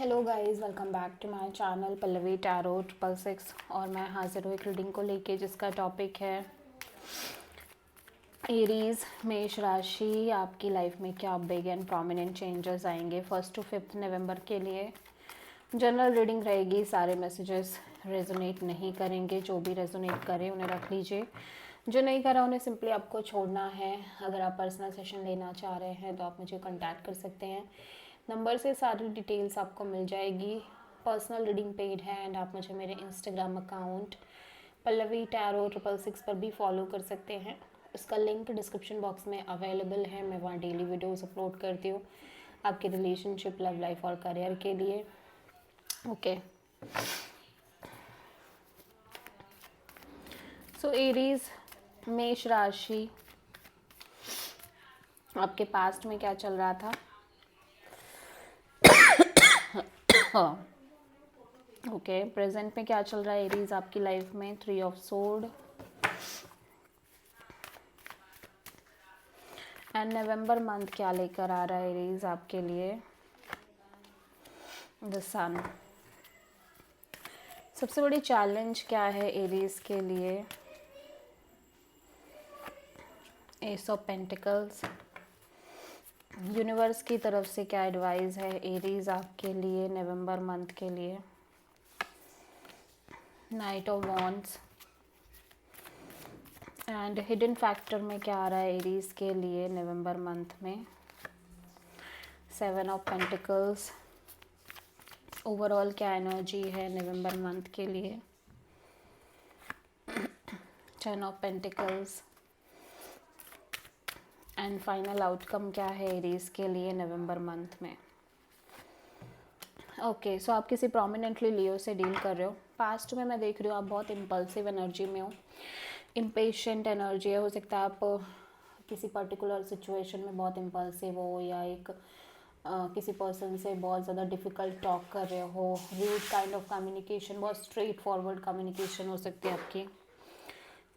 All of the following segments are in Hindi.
Hello guys, welcome back to my channel Pallavi tarot 666। और मैं हाजिर हूँ एक रीडिंग को लेके जिसका टॉपिक है एरीज मेष राशि। आपकी लाइफ में क्या बिग एंड प्रोमिनेंट चेंजेस आएंगे 1 से 5 नवंबर के लिए। जनरल रीडिंग रहेगी, सारे मैसेजेस रेजोनेट नहीं करेंगे। जो भी रेजोनेट करे उन्हें रख लीजिए, जो नहीं करा उन्हें सिंपली आपको छोड़ना है। अगर आप पर्सनल सेशन लेना चाह रहे हैं तो आप मुझे कांटेक्ट कर सकते हैं। नंबर से सारी डिटेल्स आपको मिल जाएगी। पर्सनल रीडिंग पेड है एंड आप मुझे मेरे इंस्टाग्राम अकाउंट पल्लवी टैरो 666 पर भी फॉलो कर सकते हैं। उसका लिंक डिस्क्रिप्शन बॉक्स में अवेलेबल है। मैं वहाँ डेली वीडियोस अपलोड करती हूँ आपके रिलेशनशिप, लव लाइफ और करियर के लिए। ओके, सो एरीज मेष राशि, आपके पास्ट में क्या चल रहा था? ओके, प्रेजेंट में क्या चल रहा है एरीज आपकी लाइफ में? 3 of sword and November month क्या लेकर आ रहा है एरीज आपके लिए? द सन। सबसे बड़ी चैलेंज क्या है एरीज के लिए? S of pentacles. यूनिवर्स की तरफ से क्या एडवाइस है एरीज आपके लिए नवंबर मंथ के लिए? Night of wands and hidden factor में क्या आ रहा है एरीज के लिए नवंबर मंथ में? 7 ऑफ पेंटिकल्स। ओवरऑल क्या एनर्जी है नवंबर मंथ के लिए? 10 of pentacles and final outcome क्या है एरीज के लिए नवंबर मंथ में? ओके, सो आप किसी प्रोमिनेंटली लियो से डील कर रहे हो। पास्ट में मैं देख रही हूँ आप बहुत इम्पल्सिव एनर्जी में हो, इम्पेशेंट एनर्जी है। हो सकता है आप किसी पर्टिकुलर सिचुएशन में बहुत इम्पल्सिव हो, या एक किसी पर्सन से बहुत ज़्यादा डिफ़िकल्ट टॉक कर रहे हो। रूड काइंड ऑफ कम्युनिकेशन, बहुत स्ट्रेट फॉरवर्ड कम्युनिकेशन हो सकती है आपकी,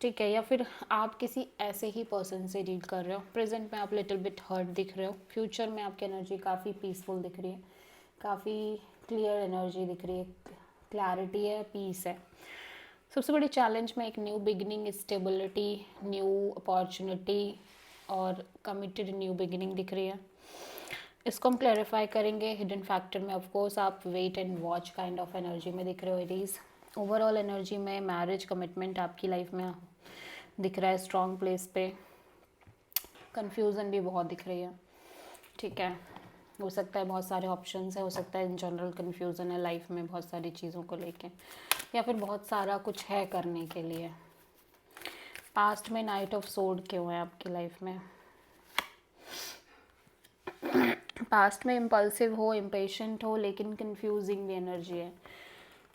ठीक है। या फिर आप किसी ऐसे ही पर्सन से डील कर रहे हो। प्रेजेंट में आप लिटिल बिट हर्ट दिख रहे हो। फ्यूचर में आपकी एनर्जी काफ़ी पीसफुल दिख रही है, काफ़ी क्लियर एनर्जी दिख रही है, क्लैरिटी है, पीस है। सबसे बड़ी चैलेंज में एक new beginning, stability, new opportunity और कमिटेड न्यू बिगिनिंग दिख रही है। इसको हम क्लैरिफाई करेंगे। हिडन फैक्टर में ऑफ कोर्स आप wait and watch kind of energy में दिख रहे हो एरीज। ओवरऑल एनर्जी में मैरिज कमिटमेंट आपकी लाइफ में दिख रहा है स्ट्रॉन्ग प्लेस पे। कन्फ्यूज़न भी बहुत दिख रही है, ठीक है। हो सकता है बहुत सारे ऑप्शंस है, हो सकता है इन जनरल कन्फ्यूज़न है लाइफ में बहुत सारी चीज़ों को लेके, या फिर बहुत सारा कुछ है करने के लिए। पास्ट में नाइट ऑफ सोर्ड क्यों है आपकी लाइफ में? पास्ट में इम्पल्सिव हो, इम्पेशेंट हो, लेकिन कंफ्यूजिंग भी एनर्जी है।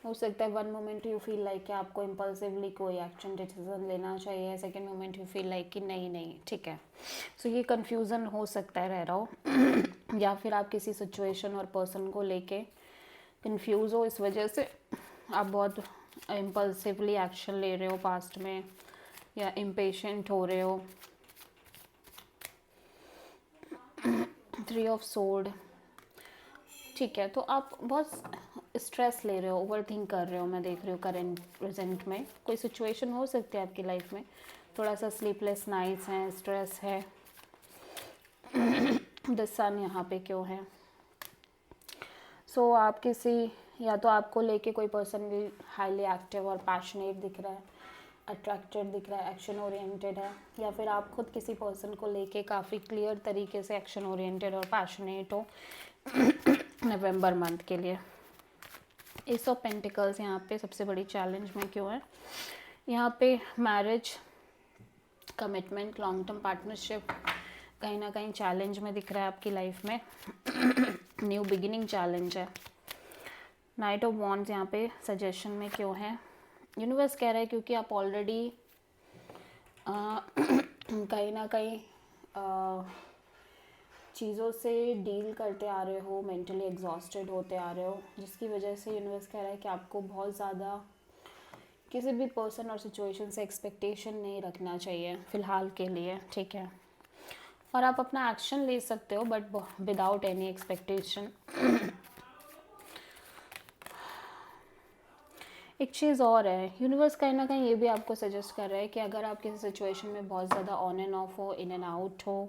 हो सकता है one moment you feel like कि आपको इम्पल्सिवली कोई एक्शन डिसीजन लेना चाहिए, second moment you feel like कि नहीं नहीं, ठीक है। सो ये कन्फ्यूज़न हो सकता है रह रहा हो या फिर आप किसी सिचुएशन और पर्सन को लेके कंफ्यूज हो, इस वजह से आप बहुत इम्पल्सिवली एक्शन ले रहे हो पास्ट में, या इम्पेशेंट हो रहे हो। 3 ऑफ सोर्ड, ठीक है। तो आप बहुत स्ट्रेस ले रहे हो, ओवर थिंक कर रहे हो, मैं देख रही हूँ करेंट प्रेजेंट में। कोई सिचुएशन हो सकती है आपकी लाइफ में, थोड़ा सा स्लीपलेस नाइट्स हैं, स्ट्रेस है। द सन यहाँ पे क्यों है? सो आप किसी, या तो आपको लेके कोई पर्सन भी हाईली एक्टिव और पैशनेट दिख रहा है, अट्रैक्टेड दिख रहा है, एक्शन ओरिएंटेड है, या फिर आप खुद किसी पर्सन को लेके काफ़ी क्लियर तरीके से एक्शन ओरिएंटेड और पैशनेट हो नवंबर मंथ के लिए। एस ऑफ पेंटिकल्स यहाँ पे सबसे बड़ी चैलेंज में क्यों है? यहाँ पे marriage, commitment, long term partnership कहीं ना कहीं चैलेंज में दिख रहा है आपकी लाइफ में। न्यू बिगिनिंग चैलेंज है। नाइट ऑफ वॉन्ड्स यहाँ पे सजेशन में क्यों है? यूनिवर्स कह रहा है क्योंकि आप ऑलरेडी कहीं ना कहीं चीज़ों से डील करते आ रहे हो, मेंटली एग्जॉस्टेड होते आ रहे हो, जिसकी वजह से यूनिवर्स कह रहा है कि आपको बहुत ज़्यादा किसी भी पर्सन और सिचुएशन से एक्सपेक्टेशन नहीं रखना चाहिए फ़िलहाल के लिए, ठीक है। और आप अपना एक्शन ले सकते हो बट विदाउट एनी एक्सपेक्टेशन। एक चीज़ और है, यूनिवर्स कहीं ना कहीं ये भी आपको सजेस्ट कर रहा है कि अगर आप किसी सिचुएशन में बहुत ज़्यादा ऑन एंड ऑफ हो, इन एंड आउट हो,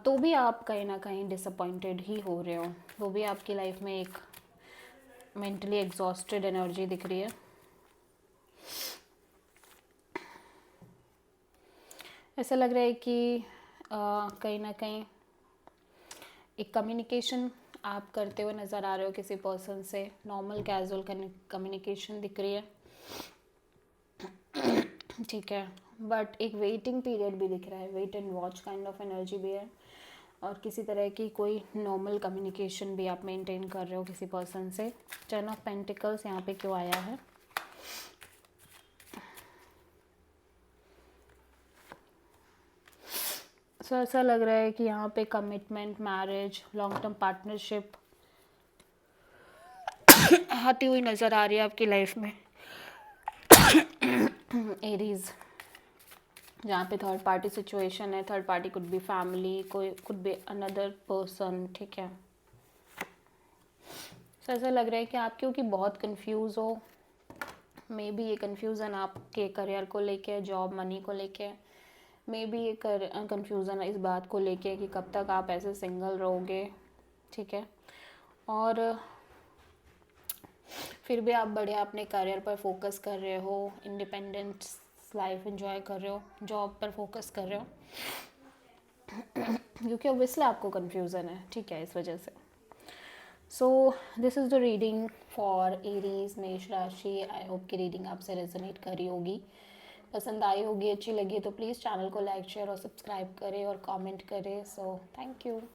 तो भी आप कहीं ना कहीं डिसअपॉइंटेड ही हो रहे हो, वो भी आपकी लाइफ में एक मेंटली एग्जॉस्टेड एनर्जी दिख रही है। ऐसा लग रहा है कि कहीं ना कहीं एक कम्युनिकेशन आप करते हुए नज़र आ रहे हो किसी पर्सन से, नॉर्मल कैजुअल कम्युनिकेशन दिख रही है, ठीक है, बट एक वेटिंग पीरियड भी दिख रहा है, wait and watch kind of energy भी है, और किसी तरह की कोई नॉर्मल कम्युनिकेशन भी आप मेंटेन कर रहे हो किसी पर्सन से। 10 ऑफ पेंटिकल्स यहाँ पे क्यों आया है? सो ऐसा लग रहा है कि यहाँ पे commitment, marriage, long term partnership आती हुई नज़र आ रही है आपकी लाइफ में। एरीज, जहाँ पे थर्ड पार्टी सिचुएशन है, third party could be family, कोई कुड बी अनदर पर्सन, ठीक है। सो ऐसा लग रहा है कि आप क्योंकि बहुत कंफ्यूज हो, मे बी ये कंफ्यूज़न आपके करियर को लेके, जॉब, मनी को लेके, मे बी ये कंफ्यूज़न इस बात को लेके कि कब तक आप ऐसे सिंगल रहोगे, ठीक है, और फिर भी आप बड़े अपने करियर पर फोकस कर रहे हो, इंडिपेंडेंट लाइफ एंजॉय कर रहे हो, जॉब पर फोकस कर रहे हो, क्योंकि ऑब्वियसली आपको कन्फ्यूज़न है, ठीक है, इस वजह से। So this is the reading for Aries, मेष राशि। आई होप कि रीडिंग आपसे रेजोनेट करी होगी, पसंद आई होगी, अच्छी लगी तो प्लीज़ चैनल को लाइक, शेयर और सब्सक्राइब करें और कमेंट करें। So thank you.